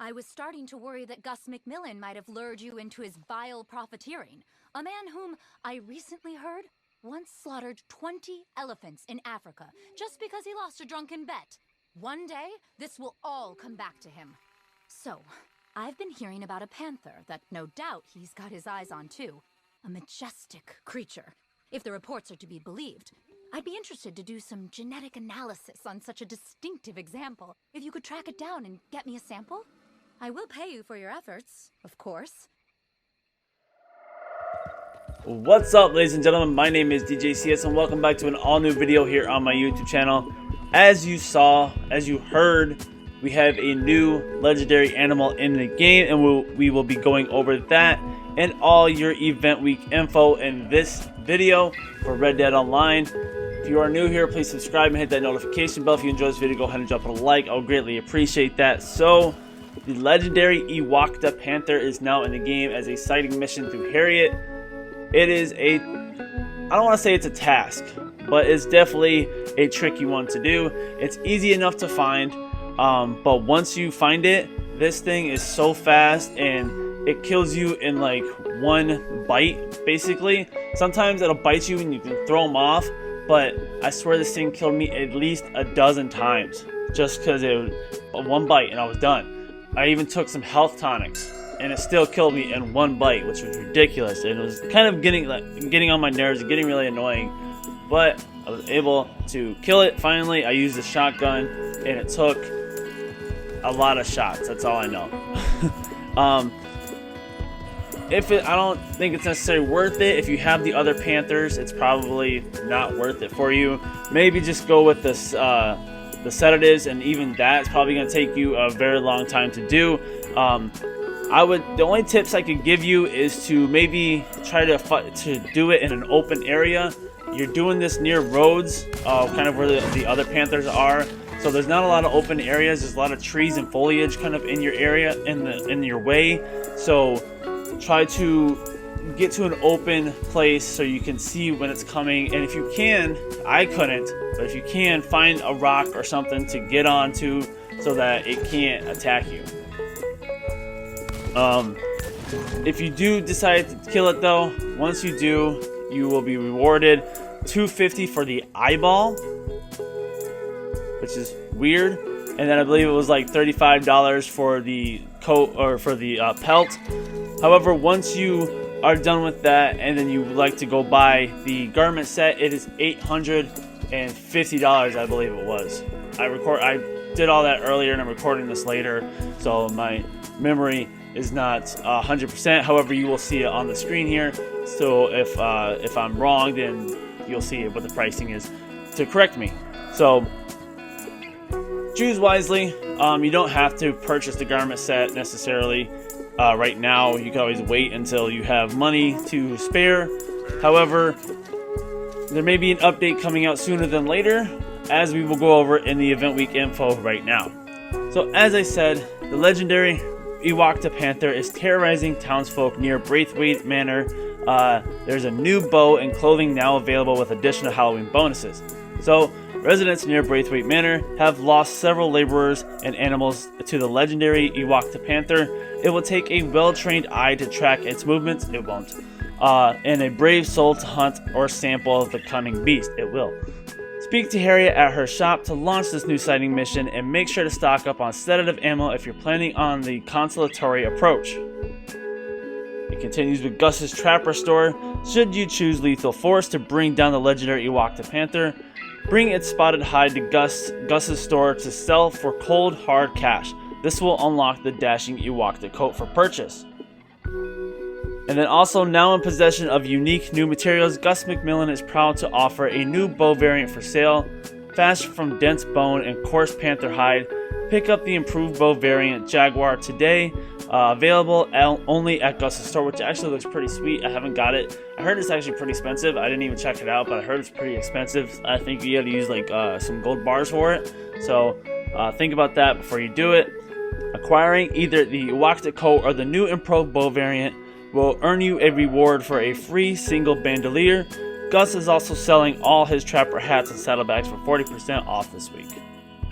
I was starting to worry that Gus McMillan might have lured you into his vile profiteering. A man whom I recently heard once slaughtered 20 elephants in Africa just because he lost a drunken bet. One day, this will all come back to him. So, I've been hearing about a panther that no doubt he's got his eyes on too. A majestic creature. If the reports are to be believed, I'd be interested to do some genetic analysis on such a distinctive example. If you could track it down and get me a sample, I will pay you for your efforts, of course. What's up, ladies and gentlemen? My name is DJ CS and welcome back to an all new video here on my YouTube channel. As you saw, as you heard, we have a new legendary animal in the game, and we will be going over that and all your event week info in this video for Red Dead Online. If you are new here, please subscribe and hit that notification bell. If you enjoy this video, go ahead and drop a like. I'll greatly appreciate that. So, the legendary Iwakta Panther is now in the game as a sighting mission through Harriet. It is I don't want to say it's a task, but it's definitely a tricky one to do. It's easy enough to find, but once you find it, this thing is so fast and it kills you in like one bite, basically. Sometimes it'll bite you and you can throw them off, but I swear this thing killed me at least a dozen times just because it was one bite and I was done. I even took some health tonics and it still killed me in one bite, which was ridiculous. And it was kind of getting on my nerves and getting really annoying, but I was able to kill it finally. I used a shotgun and it took a lot of shots. That's all I know. I don't think it's necessarily worth it. If you have the other Panthers, it's probably not worth it for you. Maybe just go with this, the sedatives, and even that's probably going to take you a very long time to do. The only tips I could give you is to maybe try to do it in an open area. You're doing this near roads, kind of where the other Panthers are. So there's not a lot of open areas. There's a lot of trees and foliage kind of in your area, in your way. So try to get to an open place so you can see when it's coming. And if you can, I couldn't, but if you can, find a rock or something to get onto so that it can't attack you. If you do decide to kill it though, once you do, you will be rewarded $250 for the eyeball, which is weird, and then I believe it was like $35 for the coat or for the pelt. However, once you are done with that and then you would like to go buy the garment set, it is $850, I believe it was. I did all that earlier and I'm recording this later, so my memory is not 100%. However, you will see it on the screen here. So if I'm wrong, then you'll see what the pricing is to correct me. So choose wisely. You don't have to purchase the garment set necessarily right now. You can always wait until you have money to spare. However, there may be an update coming out sooner than later, as we will go over in the event week info right now. So as I said, the legendary Iwakta Panther is terrorizing townsfolk near Braithwaite Manor. There's a new bow and clothing now available with additional Halloween bonuses. So, residents near Braithwaite Manor have lost several laborers and animals to the legendary Iwakta Panther. It will take a well-trained eye to track its movements. It won't. And a brave soul to hunt or sample the cunning beast. It will. Speak to Harriet at her shop to launch this new sighting mission, and make sure to stock up on sedative ammo if you're planning on the consolatory approach. It continues with Guss's Trapper Store. Should you choose lethal force to bring down the legendary Iwakta Panther, bring its spotted hide to Guss's store to sell for cold hard cash. This will unlock the dashing Iwakta coat for purchase. And then also, now in possession of unique new materials, Gus McMillan is proud to offer a new bow variant for sale. Fashioned from dense bone and coarse panther hide, pick up the improved bow variant Jaguar today. Available only at Guss's store, which actually looks pretty sweet. I haven't got it. I heard it's actually pretty expensive. I didn't even check it out, but I heard it's pretty expensive. I think you have to use like some gold bars for it. So think about that before you do it. Acquiring either the Iwakta coat or the new improved bow variant will earn you a reward for a free single bandolier. Gus is also selling all his trapper hats and saddlebags for 40% off this week.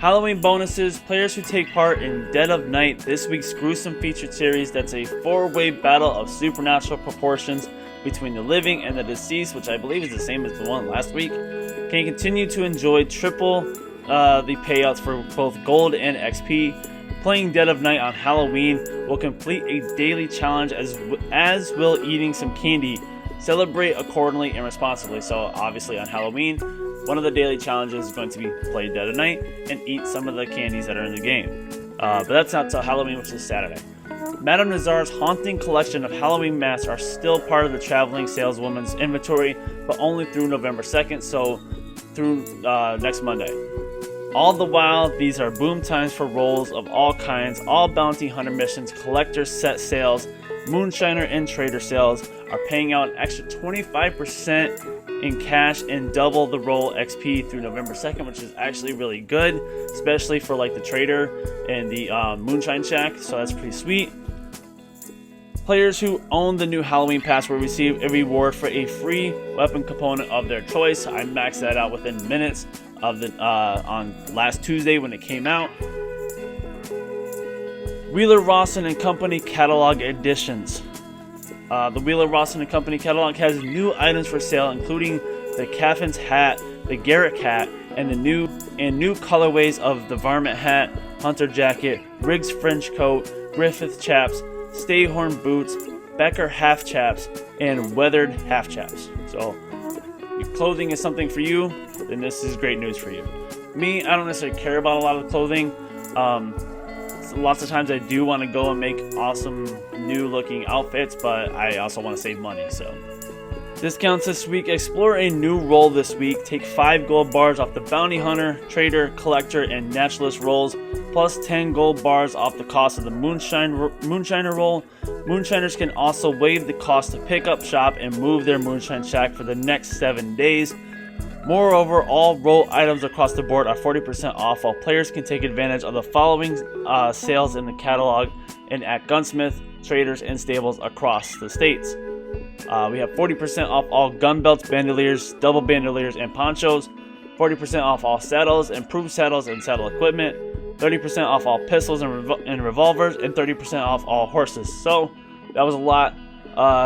Halloween bonuses, players who take part in Dead of Night, this week's gruesome featured series that's a 4-way battle of supernatural proportions between the living and the deceased, which I believe is the same as the one last week, can continue to enjoy triple the payouts for both gold and XP. Playing Dead of Night on Halloween will complete a daily challenge as will eating some candy. Celebrate accordingly and responsibly. So obviously on Halloween, one of the daily challenges is going to be play Dead of Night and eat some of the candies that are in the game. But that's not till Halloween, which is Saturday. Madame Nazar's haunting collection of Halloween masks are still part of the traveling saleswoman's inventory, but only through November 2nd, so through next Monday. All the while, these are boom times for rolls of all kinds. All bounty hunter missions, collector set sales, moonshiner and trader sales are paying out an extra 25% in cash and double the roll XP through November 2nd, which is actually really good, especially for like the trader and the moonshine shack, so that's pretty sweet. Players who own the new Halloween pass will receive a reward for a free weapon component of their choice. I maxed that out within minutes of the on last Tuesday when it came out. Wheeler Rawson and Company catalog editions. The Wheeler Rawson and Company catalog has new items for sale, including the Caffin's hat, the Garrod hat, and the new colorways of the Varmint hat, Hunter jacket, Riggs French coat, Griffith chaps, Stayhorn boots, Becker half chaps, and weathered half chaps. So if clothing is something for you, then this is great news for you. Me, I don't necessarily care about a lot of clothing. Lots of times I do want to go and make awesome new looking outfits, but I also want to save money. So discounts this week: explore a new role this week, take 5 gold bars off the bounty hunter, trader, collector, and naturalist rolls, plus 10 gold bars off the cost of the moonshiner roll. Moonshiners can also waive the cost to pick up shop and move their moonshine shack for the next 7 days. Moreover, all roll items across the board are 40% off, while players can take advantage of the following sales in the catalog and at gunsmith, traders, and stables across the states. We have 40% off all gun belts, bandoliers, double bandoliers, and ponchos, 40% off all saddles, improved saddles, and saddle equipment, 30% off all pistols and revolvers, and 30% off all horses. So that was a lot.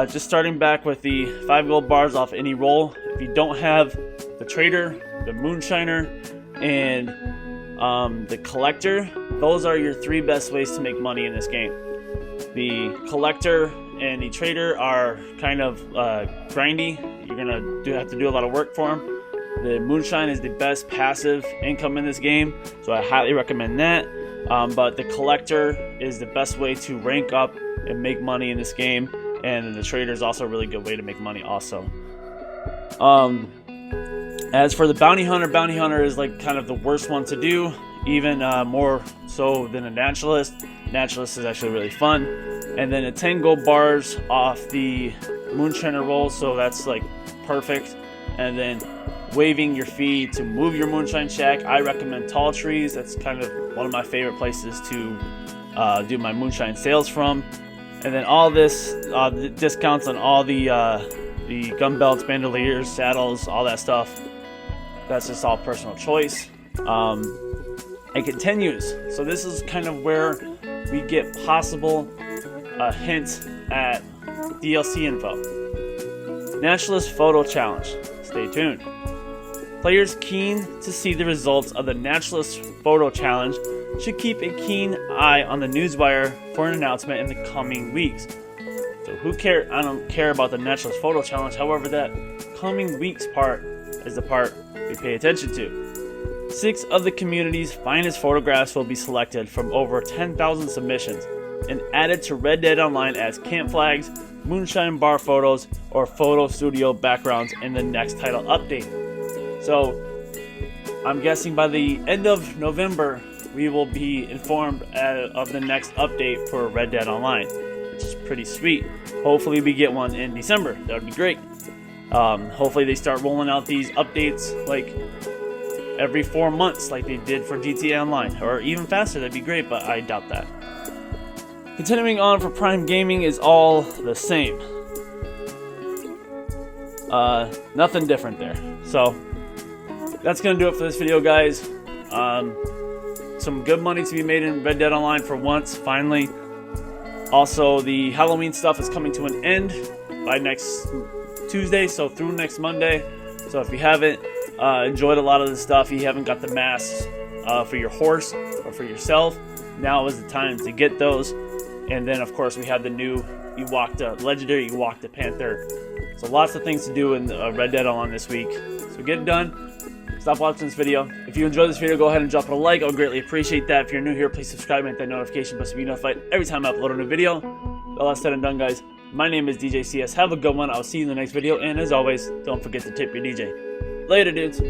Just starting back with the 5 gold bars off any roll. If you don't have the trader, the moonshiner, and the collector, those are your 3 best ways to make money in this game. The collector and the trader are kind of grindy. You're gonna have to do a lot of work for them. The moonshine is the best passive income in this game, so I highly recommend that. But the collector is the best way to rank up and make money in this game, and the trader is also a really good way to make money also. As for the bounty hunter is like kind of the worst one to do, even more so than a naturalist. Naturalist is actually really fun. And then 10 gold bars off the moonshiner roll, so that's like perfect. And then waiving your fee to move your moonshine shack. I recommend Tall Trees. That's kind of one of my favorite places to do my moonshine sales from. And then all this the discounts on all the gun belts, bandoliers, saddles, all that stuff. That's just all personal choice. It continues. So this is kind of where we get possible a hint at DLC info. Naturalist Photo Challenge. Stay tuned. Players keen to see the results of the Naturalist Photo Challenge should keep a keen eye on the newswire for an announcement in the coming weeks. So I don't care about the Naturalist Photo Challenge. However, that coming weeks part is the part we pay attention to. 6 of the community's finest photographs will be selected from over 10,000 submissions and added to Red Dead Online as camp flags, moonshine bar photos, or photo studio backgrounds in the next title update. So I'm guessing by the end of November we will be informed of the next update for Red Dead Online, which is pretty sweet. Hopefully we get one in December. That would be great. Hopefully they start rolling out these updates like every 4 months like they did for GTA Online, or even faster. That'd be great, but I doubt that. Continuing on for Prime Gaming is all the same. Nothing different there. So that's gonna do it for this video, guys. some good money to be made in Red Dead Online for once, finally. Also, the Halloween stuff is coming to an end by next Tuesday, so through next Monday. So if you haven't enjoyed a lot of the stuff, you haven't got the masks for your horse or for yourself, now is the time to get those. And then, of course, we have the new legendary Iwakta Panther. So lots of things to do in Red Dead Online this week. So get it done. Stop watching this video. If you enjoyed this video, go ahead and drop it a like. I would greatly appreciate that. If you're new here, please subscribe and hit that notification bell to be notified every time I upload a new video. All that said and done, guys, my name is DJ CS. Have a good one. I'll see you in the next video. And as always, don't forget to tip your DJ. Later, dudes.